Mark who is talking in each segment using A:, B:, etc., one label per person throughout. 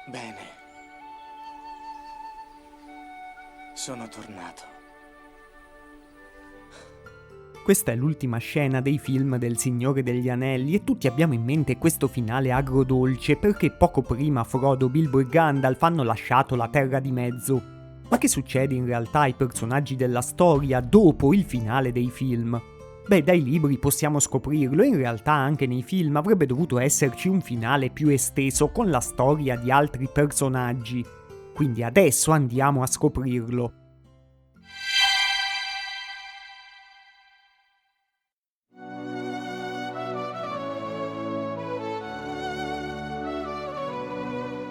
A: Bene. Sono tornato.
B: Questa è l'ultima scena dei film del Signore degli Anelli e tutti abbiamo in mente questo finale agrodolce perché poco prima Frodo, Bilbo e Gandalf hanno lasciato la Terra di Mezzo. Ma che succede in realtà ai personaggi della storia dopo il finale dei film? Beh, dai libri possiamo scoprirlo e in realtà anche nei film avrebbe dovuto esserci un finale più esteso con la storia di altri personaggi. Quindi adesso andiamo a scoprirlo.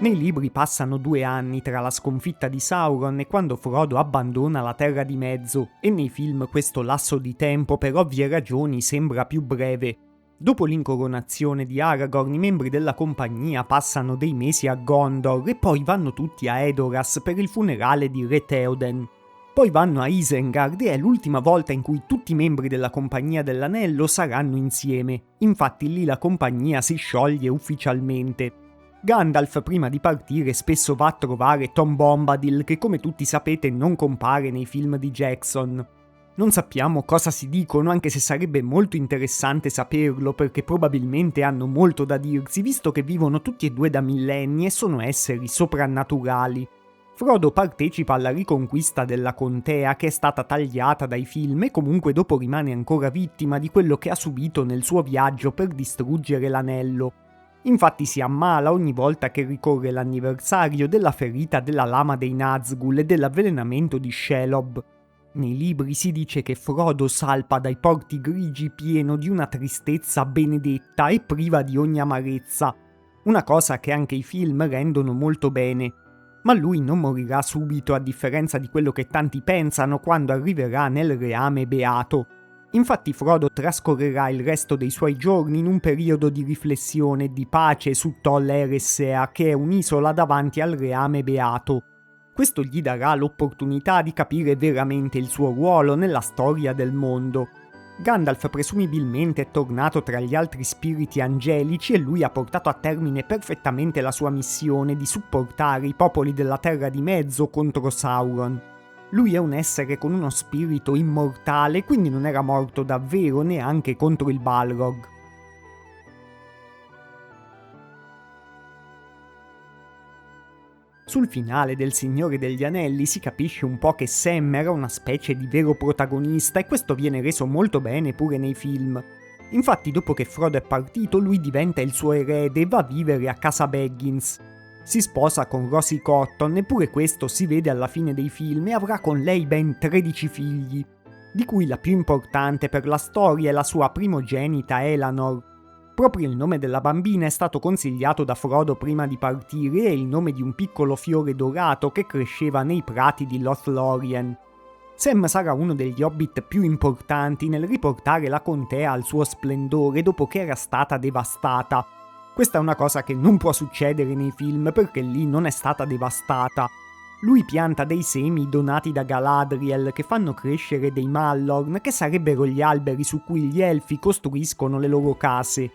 B: Nei libri passano 2 anni tra la sconfitta di Sauron e quando Frodo abbandona la Terra di Mezzo, e nei film questo lasso di tempo per ovvie ragioni sembra più breve. Dopo l'incoronazione di Aragorn, i membri della compagnia passano dei mesi a Gondor e poi vanno tutti a Edoras per il funerale di Re Theoden. Poi vanno a Isengard e è l'ultima volta in cui tutti i membri della Compagnia dell'Anello saranno insieme. Infatti lì la compagnia si scioglie ufficialmente. Gandalf prima di partire spesso va a trovare Tom Bombadil che come tutti sapete non compare nei film di Jackson. Non sappiamo cosa si dicono anche se sarebbe molto interessante saperlo perché probabilmente hanno molto da dirsi visto che vivono tutti e due da millenni e sono esseri soprannaturali. Frodo partecipa alla riconquista della contea che è stata tagliata dai film e comunque dopo rimane ancora vittima di quello che ha subito nel suo viaggio per distruggere l'anello. Infatti si ammala ogni volta che ricorre l'anniversario della ferita della lama dei Nazgûl e dell'avvelenamento di Shelob. Nei libri si dice che Frodo salpa dai porti grigi pieno di una tristezza benedetta e priva di ogni amarezza, una cosa che anche i film rendono molto bene. Ma lui non morirà subito a differenza di quello che tanti pensano quando arriverà nel reame beato. Infatti Frodo trascorrerà il resto dei suoi giorni in un periodo di riflessione e di pace su Tol Eressëa, che è un'isola davanti al reame beato. Questo gli darà l'opportunità di capire veramente il suo ruolo nella storia del mondo. Gandalf presumibilmente è tornato tra gli altri spiriti angelici e lui ha portato a termine perfettamente la sua missione di supportare i popoli della Terra di Mezzo contro Sauron. Lui è un essere con uno spirito immortale, quindi non era morto davvero neanche contro il Balrog. Sul finale del Signore degli Anelli si capisce un po' che Sam era una specie di vero protagonista e questo viene reso molto bene pure nei film. Infatti dopo che Frodo è partito lui diventa il suo erede e va a vivere a casa Baggins. Si sposa con Rosie Cotton e pure questo si vede alla fine dei film e avrà con lei ben 13 figli, di cui la più importante per la storia è la sua primogenita Elanor. Proprio il nome della bambina è stato consigliato da Frodo prima di partire e è il nome di un piccolo fiore dorato che cresceva nei prati di Lothlórien. Sam sarà uno degli hobbit più importanti nel riportare la contea al suo splendore dopo che era stata devastata. Questa è una cosa che non può succedere nei film perché lì non è stata devastata. Lui pianta dei semi donati da Galadriel che fanno crescere dei Mallorn, che sarebbero gli alberi su cui gli elfi costruiscono le loro case.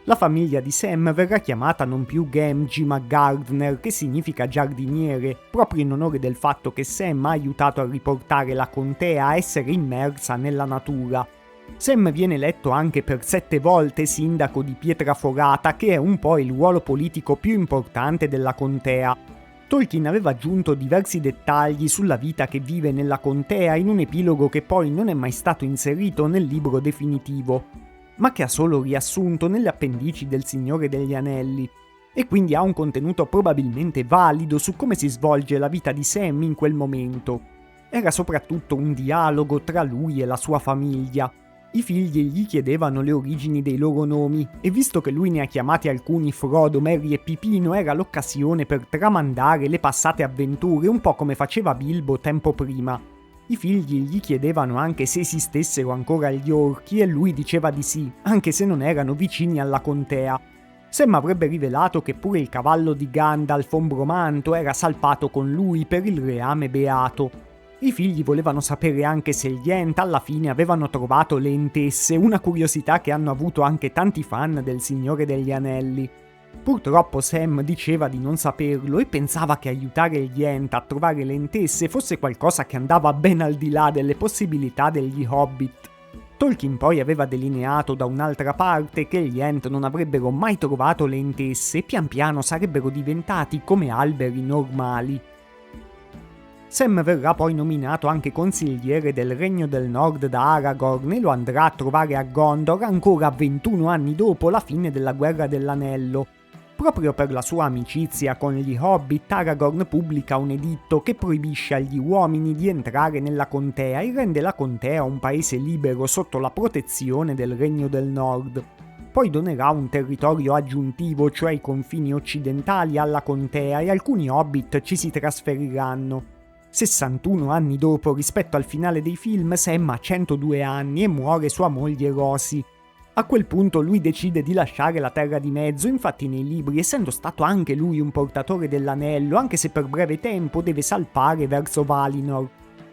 B: La famiglia di Sam verrà chiamata non più Gamgee ma Gardener, che significa giardiniere, proprio in onore del fatto che Sam ha aiutato a riportare la contea a essere immersa nella natura. Sam viene eletto anche per 7 volte sindaco di Pietraforata, che è un po' il ruolo politico più importante della contea. Tolkien aveva aggiunto diversi dettagli sulla vita che vive nella contea in un epilogo che poi non è mai stato inserito nel libro definitivo, ma che ha solo riassunto nelle appendici del Signore degli Anelli, e quindi ha un contenuto probabilmente valido su come si svolge la vita di Sam in quel momento. Era soprattutto un dialogo tra lui e la sua famiglia. I figli gli chiedevano le origini dei loro nomi e visto che lui ne ha chiamati alcuni Frodo, Merry e Pipino era l'occasione per tramandare le passate avventure un po' come faceva Bilbo tempo prima. I figli gli chiedevano anche se esistessero ancora gli orchi e lui diceva di sì, anche se non erano vicini alla contea. Sam avrebbe rivelato che pure il cavallo di Gandalf Ombromanto era salpato con lui per il reame beato. I figli volevano sapere anche se gli Ent alla fine avevano trovato le Entesse, una curiosità che hanno avuto anche tanti fan del Signore degli Anelli. Purtroppo Sam diceva di non saperlo e pensava che aiutare gli Ent a trovare le Entesse fosse qualcosa che andava ben al di là delle possibilità degli Hobbit. Tolkien poi aveva delineato da un'altra parte che gli Ent non avrebbero mai trovato le Entesse e pian piano sarebbero diventati come alberi normali. Sam verrà poi nominato anche consigliere del Regno del Nord da Aragorn e lo andrà a trovare a Gondor ancora 21 anni dopo la fine della Guerra dell'Anello. Proprio per la sua amicizia con gli Hobbit, Aragorn pubblica un editto che proibisce agli uomini di entrare nella contea e rende la contea un paese libero sotto la protezione del Regno del Nord. Poi donerà un territorio aggiuntivo, cioè i confini occidentali, alla contea e alcuni Hobbit ci si trasferiranno. 61 anni dopo, rispetto al finale dei film, Sam ha 102 anni e muore sua moglie Rosie. A quel punto lui decide di lasciare la Terra di Mezzo, infatti nei libri, essendo stato anche lui un portatore dell'anello, anche se per breve tempo deve salpare verso Valinor.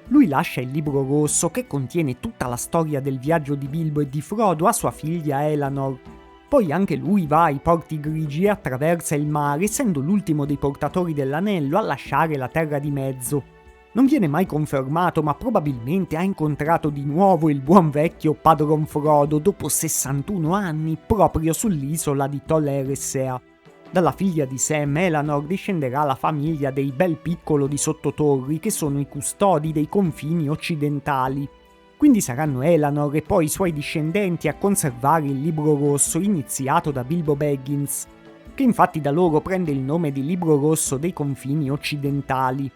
B: Lui lascia il libro rosso che contiene tutta la storia del viaggio di Bilbo e di Frodo a sua figlia Elanor. Poi anche lui va ai Porti Grigi e attraversa il mare, essendo l'ultimo dei portatori dell'anello a lasciare la Terra di Mezzo. Non viene mai confermato, ma probabilmente ha incontrato di nuovo il buon vecchio padron Frodo dopo 61 anni proprio sull'isola di Tol Eressëa. Dalla figlia di Sam, Elanor, discenderà la famiglia dei Bel Piccolo di Sottotorri, che sono i custodi dei confini occidentali. Quindi saranno Elanor e poi i suoi discendenti a conservare il libro rosso iniziato da Bilbo Baggins, che infatti da loro prende il nome di libro rosso dei confini occidentali.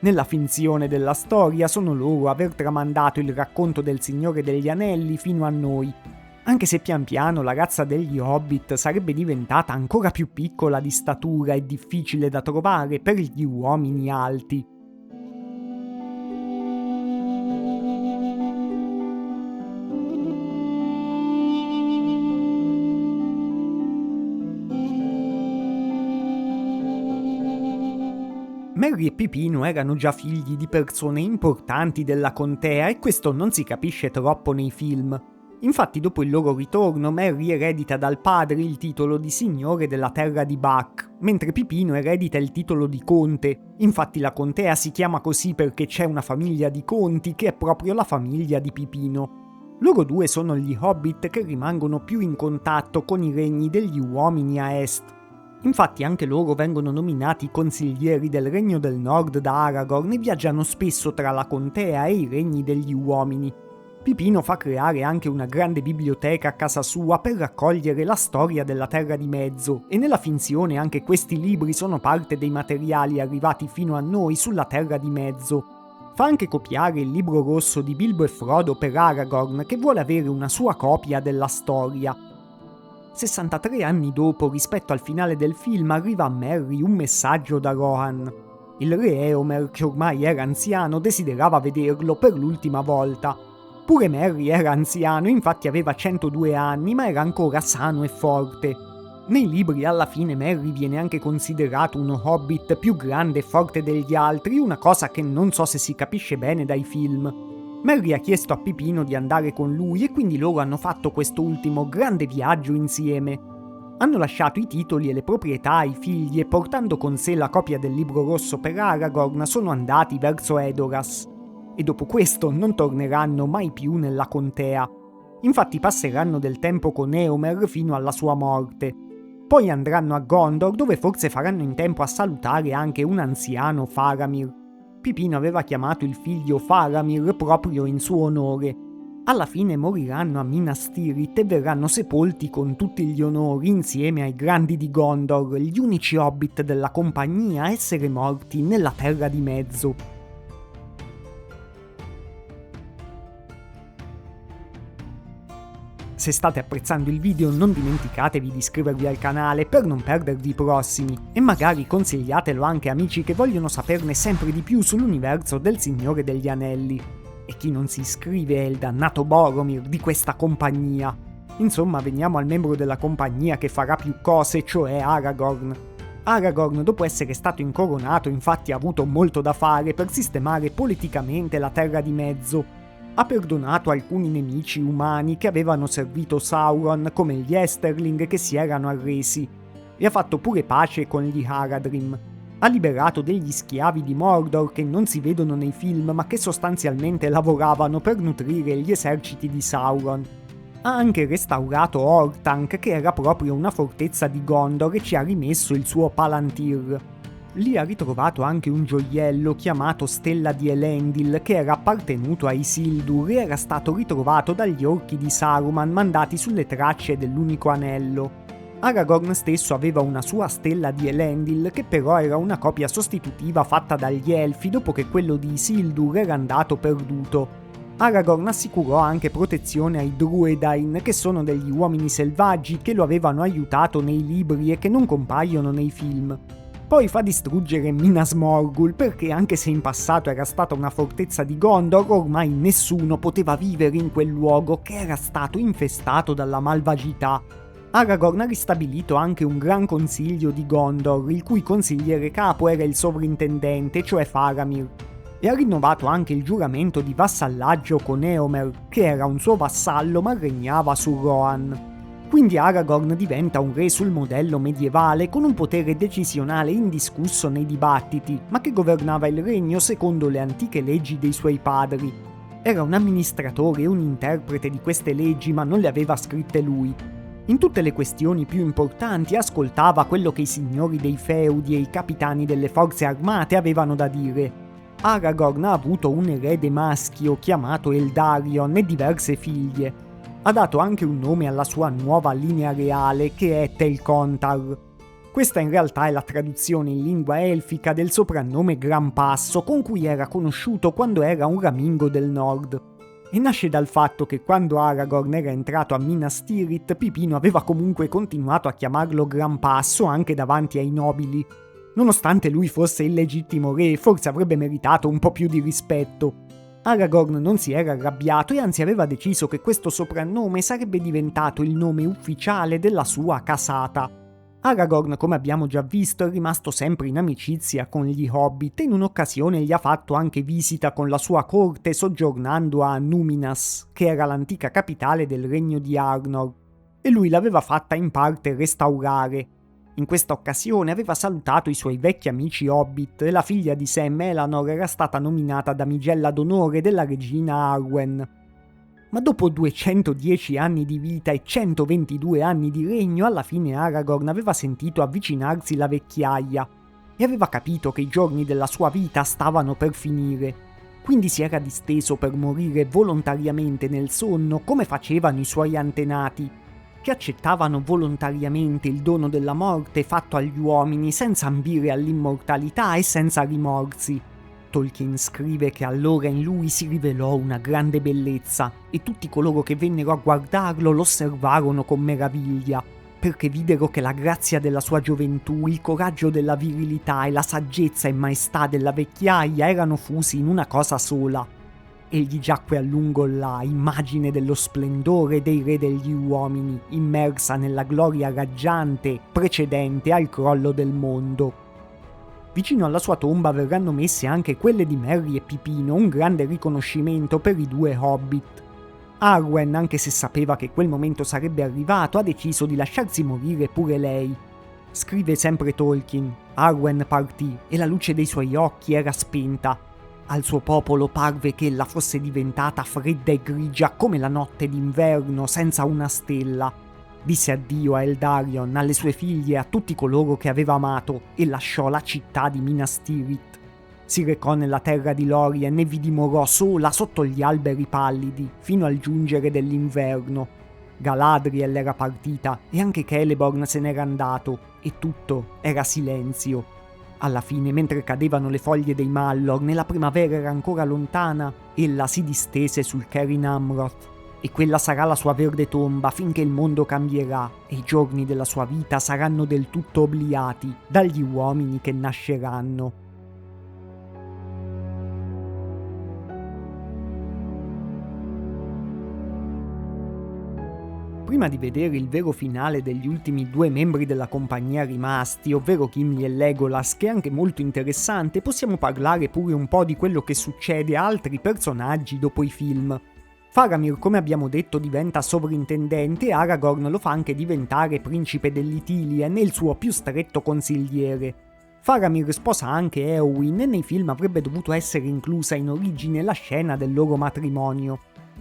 B: Nella finzione della storia sono loro aver tramandato il racconto del Signore degli Anelli fino a noi, anche se pian piano la razza degli Hobbit sarebbe diventata ancora più piccola di statura e difficile da trovare per gli uomini alti. Merry e Pipino erano già figli di persone importanti della contea e questo non si capisce troppo nei film. Infatti dopo il loro ritorno Merry eredita dal padre il titolo di signore della terra di Buck, mentre Pipino eredita il titolo di conte. Infatti la contea si chiama così perché c'è una famiglia di conti che è proprio la famiglia di Pipino. Loro due sono gli Hobbit che rimangono più in contatto con i regni degli uomini a est. Infatti anche loro vengono nominati consiglieri del Regno del Nord da Aragorn e viaggiano spesso tra la contea e i regni degli uomini. Pipino fa creare anche una grande biblioteca a casa sua per raccogliere la storia della Terra di Mezzo, e nella finzione anche questi libri sono parte dei materiali arrivati fino a noi sulla Terra di Mezzo. Fa anche copiare il libro rosso di Bilbo e Frodo per Aragorn, che vuole avere una sua copia della storia. 63 anni dopo, rispetto al finale del film, arriva a Merry un messaggio da Rohan. Il re Eomer, che ormai era anziano, desiderava vederlo per l'ultima volta. Pure Merry era anziano, infatti aveva 102 anni, ma era ancora sano e forte. Nei libri alla fine Merry viene anche considerato uno hobbit più grande e forte degli altri, una cosa che non so se si capisce bene dai film. Merry ha chiesto a Pipino di andare con lui e quindi loro hanno fatto questo ultimo grande viaggio insieme. Hanno lasciato i titoli e le proprietà ai figli e portando con sé la copia del libro rosso per Aragorn sono andati verso Edoras. E dopo questo non torneranno mai più nella contea. Infatti passeranno del tempo con Eomer fino alla sua morte. Poi andranno a Gondor, dove forse faranno in tempo a salutare anche un anziano Faramir. Pipino aveva chiamato il figlio Faramir proprio in suo onore. Alla fine moriranno a Minas Tirith e verranno sepolti con tutti gli onori insieme ai grandi di Gondor, gli unici hobbit della compagnia a essere morti nella Terra di Mezzo. Se state apprezzando il video non dimenticatevi di iscrivervi al canale per non perdervi i prossimi e magari consigliatelo anche a amici che vogliono saperne sempre di più sull'universo del Signore degli Anelli. E chi non si iscrive è il dannato Boromir di questa compagnia. Insomma, veniamo al membro della compagnia che farà più cose, cioè Aragorn. Aragorn, dopo essere stato incoronato, infatti ha avuto molto da fare per sistemare politicamente la Terra di Mezzo. Ha perdonato alcuni nemici umani che avevano servito Sauron, come gli Esterling che si erano arresi. e ha fatto pure pace con gli Haradrim. Ha liberato degli schiavi di Mordor che non si vedono nei film ma che sostanzialmente lavoravano per nutrire gli eserciti di Sauron. Ha anche restaurato Orthanc, che era proprio una fortezza di Gondor, e ci ha rimesso il suo Palantir. Lì ha ritrovato anche un gioiello chiamato Stella di Elendil che era appartenuto a Isildur e era stato ritrovato dagli orchi di Saruman mandati sulle tracce dell'unico anello. Aragorn stesso aveva una sua Stella di Elendil che però era una copia sostitutiva fatta dagli Elfi dopo che quello di Isildur era andato perduto. Aragorn assicurò anche protezione ai Druedain, che sono degli uomini selvaggi che lo avevano aiutato nei libri e che non compaiono nei film. Poi fa distruggere Minas Morgul perché anche se in passato era stata una fortezza di Gondor, ormai nessuno poteva vivere in quel luogo che era stato infestato dalla malvagità. Aragorn ha ristabilito anche un gran consiglio di Gondor, il cui consigliere capo era il sovrintendente, cioè Faramir. E ha rinnovato anche il giuramento di vassallaggio con Eomer, che era un suo vassallo ma regnava su Rohan. Quindi Aragorn diventa un re sul modello medievale con un potere decisionale indiscusso nei dibattiti, ma che governava il regno secondo le antiche leggi dei suoi padri. Era un amministratore e un interprete di queste leggi, ma non le aveva scritte lui. In tutte le questioni più importanti ascoltava quello che i signori dei feudi e i capitani delle forze armate avevano da dire. Aragorn ha avuto un erede maschio chiamato Eldarion e diverse figlie. Ha dato anche un nome alla sua nuova linea reale, che è Telcontar. Questa in realtà è la traduzione in lingua elfica del soprannome Gran Passo con cui era conosciuto quando era un ramingo del nord. E nasce dal fatto che quando Aragorn era entrato a Minas Tirith, Pipino aveva comunque continuato a chiamarlo Gran Passo anche davanti ai nobili. Nonostante lui fosse il legittimo re, forse avrebbe meritato un po' più di rispetto. Aragorn non si era arrabbiato e anzi aveva deciso che questo soprannome sarebbe diventato il nome ufficiale della sua casata. Aragorn, come abbiamo già visto, è rimasto sempre in amicizia con gli Hobbit e in un'occasione gli ha fatto anche visita con la sua corte soggiornando a Numinas, che era l'antica capitale del regno di Arnor, e lui l'aveva fatta in parte restaurare. In questa occasione aveva salutato i suoi vecchi amici Hobbit e la figlia di Sam, Elanor, era stata nominata damigella d'onore della regina Arwen. Ma dopo 210 anni di vita e 122 anni di regno, alla fine Aragorn aveva sentito avvicinarsi la vecchiaia e aveva capito che i giorni della sua vita stavano per finire. Quindi si era disteso per morire volontariamente nel sonno, come facevano i suoi antenati, che accettavano volontariamente il dono della morte fatto agli uomini senza ambire all'immortalità e senza rimorsi. Tolkien scrive che allora in lui si rivelò una grande bellezza e tutti coloro che vennero a guardarlo lo osservarono con meraviglia, perché videro che la grazia della sua gioventù, il coraggio della virilità e la saggezza e maestà della vecchiaia erano fusi in una cosa sola. Egli giacque a lungo là, immagine dello splendore dei re degli uomini, immersa nella gloria raggiante precedente al crollo del mondo. Vicino alla sua tomba verranno messe anche quelle di Merry e Pipino, un grande riconoscimento per i due Hobbit. Arwen, anche se sapeva che quel momento sarebbe arrivato, ha deciso di lasciarsi morire pure lei. Scrive sempre Tolkien, Arwen partì e la luce dei suoi occhi era spenta. Al suo popolo parve che ella fosse diventata fredda e grigia come la notte d'inverno senza una stella. Disse addio a Eldarion, alle sue figlie e a tutti coloro che aveva amato e lasciò la città di Minas Tirith. Si recò nella terra di Lorien e vi dimorò sola sotto gli alberi pallidi fino al giungere dell'inverno. Galadriel era partita e anche Celeborn se n'era andato e tutto era silenzio. Alla fine, mentre cadevano le foglie dei Mallorn e la primavera era ancora lontana, ella si distese sul Carin Amroth, e quella sarà la sua verde tomba finché il mondo cambierà e i giorni della sua vita saranno del tutto obliati dagli uomini che nasceranno. Prima di vedere il vero finale degli ultimi due membri della compagnia rimasti, ovvero Gimli e Legolas, che è anche molto interessante, possiamo parlare pure un po' di quello che succede a altri personaggi dopo i film. Faramir, come abbiamo detto, diventa sovrintendente e Aragorn lo fa anche diventare principe dell'Ithilien e il suo più stretto consigliere. Faramir sposa anche Éowyn e nei film avrebbe dovuto essere inclusa in origine la scena del loro matrimonio.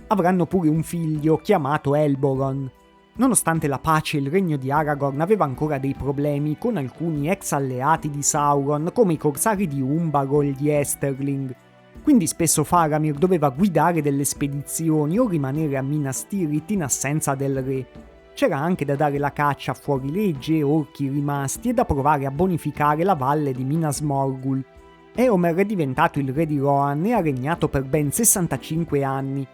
B: Avranno pure un figlio chiamato Elboron. Nonostante la pace, il regno di Aragorn aveva ancora dei problemi con alcuni ex alleati di Sauron come i corsari di Umbar e gli Esterling. Quindi spesso Faramir doveva guidare delle spedizioni o rimanere a Minas Tirith in assenza del re. C'era anche da dare la caccia a fuorilegge e orchi rimasti e da provare a bonificare la valle di Minas Morgul. Éomer è diventato il re di Rohan e ha regnato per ben 65 anni.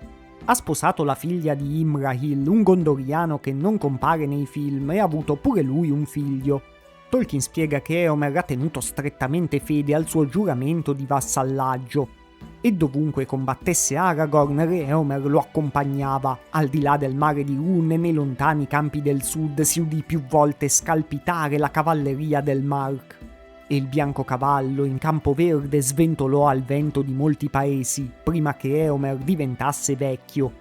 B: Ha sposato la figlia di Imrahil, un gondoriano che non compare nei film, e ha avuto pure lui un figlio. Tolkien spiega che Éomer ha tenuto strettamente fede al suo giuramento di vassallaggio, e dovunque combattesse Aragorn, re Éomer lo accompagnava. Al di là del mare di Rhûn e nei lontani campi del sud si udì più volte scalpitare la cavalleria del Mark. E il bianco cavallo in Campoverde sventolò al vento di molti paesi, prima che Éomer diventasse vecchio.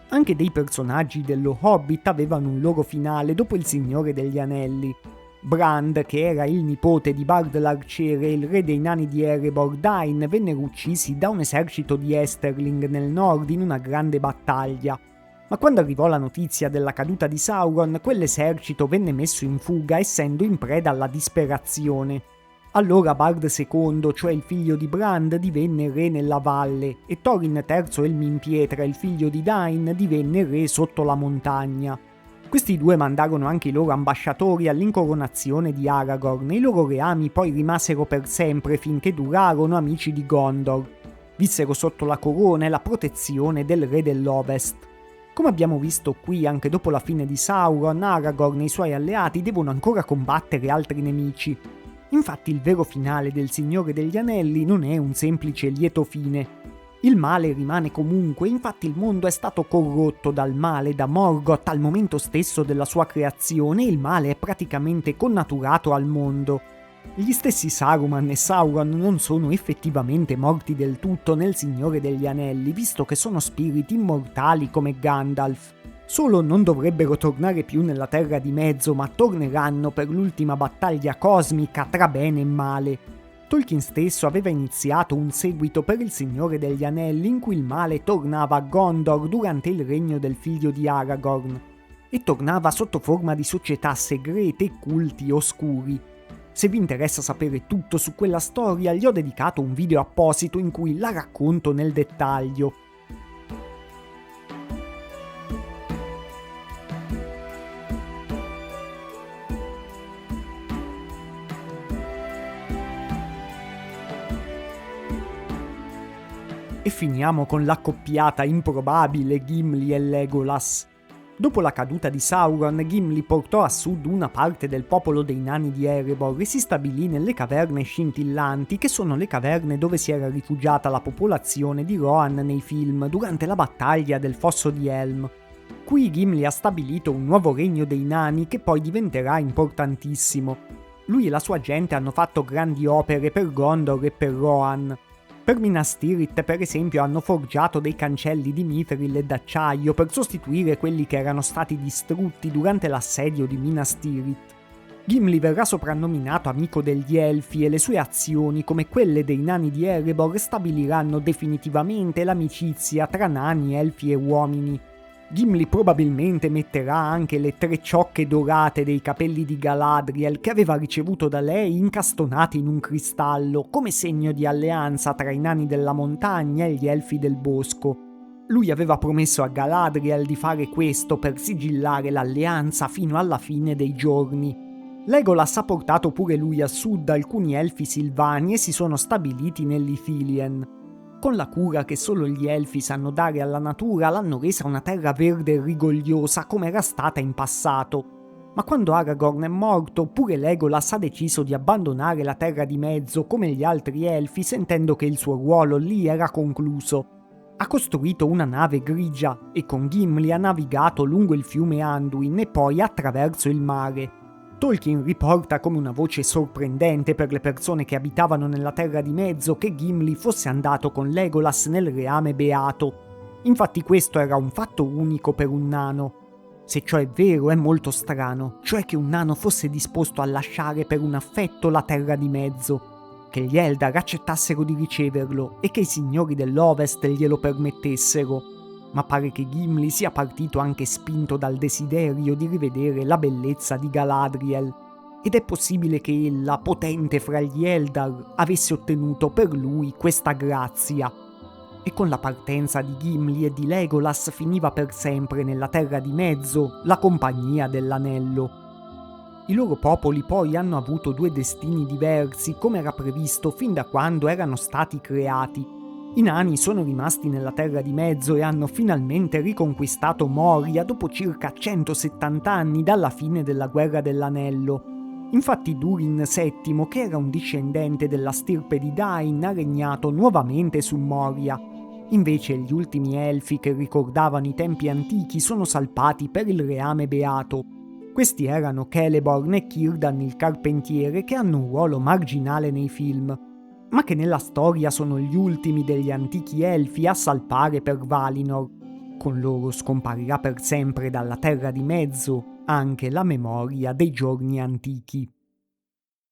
B: Anche dei personaggi dello Hobbit avevano un loro finale dopo il Signore degli Anelli. Brand, che era il nipote di Bard l'arciere e il re dei nani di Erebor, Dain, vennero uccisi da un esercito di Esterling nel nord in una grande battaglia. Ma quando arrivò la notizia della caduta di Sauron, quell'esercito venne messo in fuga essendo in preda alla disperazione. Allora Bard II, cioè il figlio di Brand, divenne re nella valle e Thorin III Elminpietra, il figlio di Dain, divenne re sotto la montagna. Questi due mandarono anche i loro ambasciatori all'incoronazione di Aragorn e i loro reami poi rimasero per sempre finché durarono amici di Gondor. Vissero sotto la corona e la protezione del re dell'Ovest. Come abbiamo visto qui, anche dopo la fine di Sauron, Aragorn e i suoi alleati devono ancora combattere altri nemici. Infatti il vero finale del Signore degli Anelli non è un semplice lieto fine. Il male rimane comunque, infatti il mondo è stato corrotto dal male da Morgoth al momento stesso della sua creazione e il male è praticamente connaturato al mondo. Gli stessi Saruman e Sauron non sono effettivamente morti del tutto nel Signore degli Anelli, visto che sono spiriti immortali come Gandalf. Solo non dovrebbero tornare più nella Terra di Mezzo, ma torneranno per l'ultima battaglia cosmica tra bene e male. Tolkien stesso aveva iniziato un seguito per il Signore degli Anelli in cui il male tornava a Gondor durante il regno del figlio di Aragorn, e tornava sotto forma di società segrete e culti oscuri. Se vi interessa sapere tutto su quella storia, gli ho dedicato un video apposito in cui la racconto nel dettaglio. E finiamo con l'accoppiata improbabile Gimli e Legolas. Dopo la caduta di Sauron, Gimli portò a sud una parte del popolo dei nani di Erebor e si stabilì nelle caverne scintillanti, che sono le caverne dove si era rifugiata la popolazione di Rohan nei film durante la battaglia del Fosso di Helm. Qui Gimli ha stabilito un nuovo regno dei nani che poi diventerà importantissimo. Lui e la sua gente hanno fatto grandi opere per Gondor e per Rohan. Per Minas Tirith, per esempio, hanno forgiato dei cancelli di Mithril e d'acciaio per sostituire quelli che erano stati distrutti durante l'assedio di Minas Tirith. Gimli verrà soprannominato amico degli Elfi e le sue azioni, come quelle dei nani di Erebor, stabiliranno definitivamente l'amicizia tra nani, elfi e uomini. Gimli probabilmente metterà anche le 3 ciocche dorate dei capelli di Galadriel che aveva ricevuto da lei incastonate in un cristallo, come segno di alleanza tra i nani della montagna e gli elfi del bosco. Lui aveva promesso a Galadriel di fare questo per sigillare l'alleanza fino alla fine dei giorni. Legolas ha portato pure lui a sud alcuni elfi silvani e si sono stabiliti nell'Ithilien. Con la cura che solo gli elfi sanno dare alla natura, l'hanno resa una terra verde e rigogliosa come era stata in passato. Ma quando Aragorn è morto, pure Legolas ha deciso di abbandonare la Terra di Mezzo come gli altri elfi, sentendo che il suo ruolo lì era concluso. Ha costruito una nave grigia e con Gimli ha navigato lungo il fiume Anduin e poi attraverso il mare. Tolkien riporta come una voce sorprendente per le persone che abitavano nella Terra di Mezzo che Gimli fosse andato con Legolas nel reame beato. Infatti questo era un fatto unico per un nano. Se ciò è vero, è molto strano, cioè che un nano fosse disposto a lasciare per un affetto la Terra di Mezzo, che gli Eldar accettassero di riceverlo e che i signori dell'Ovest glielo permettessero. Ma pare che Gimli sia partito anche spinto dal desiderio di rivedere la bellezza di Galadriel, ed è possibile che ella, potente fra gli Eldar, avesse ottenuto per lui questa grazia. E con la partenza di Gimli e di Legolas finiva per sempre nella Terra di Mezzo la compagnia dell'Anello. I loro popoli poi hanno avuto due destini diversi, come era previsto fin da quando erano stati creati. I nani sono rimasti nella Terra di Mezzo e hanno finalmente riconquistato Moria dopo circa 170 anni dalla fine della Guerra dell'Anello. Infatti Durin VII, che era un discendente della stirpe di Dain, ha regnato nuovamente su Moria. Invece gli ultimi elfi che ricordavano i tempi antichi sono salpati per il reame beato. Questi erano Celeborn e Círdan il Carpentiere, che hanno un ruolo marginale nei film, ma che nella storia sono gli ultimi degli antichi elfi a salpare per Valinor. Con loro scomparirà per sempre dalla Terra di Mezzo anche la memoria dei giorni antichi.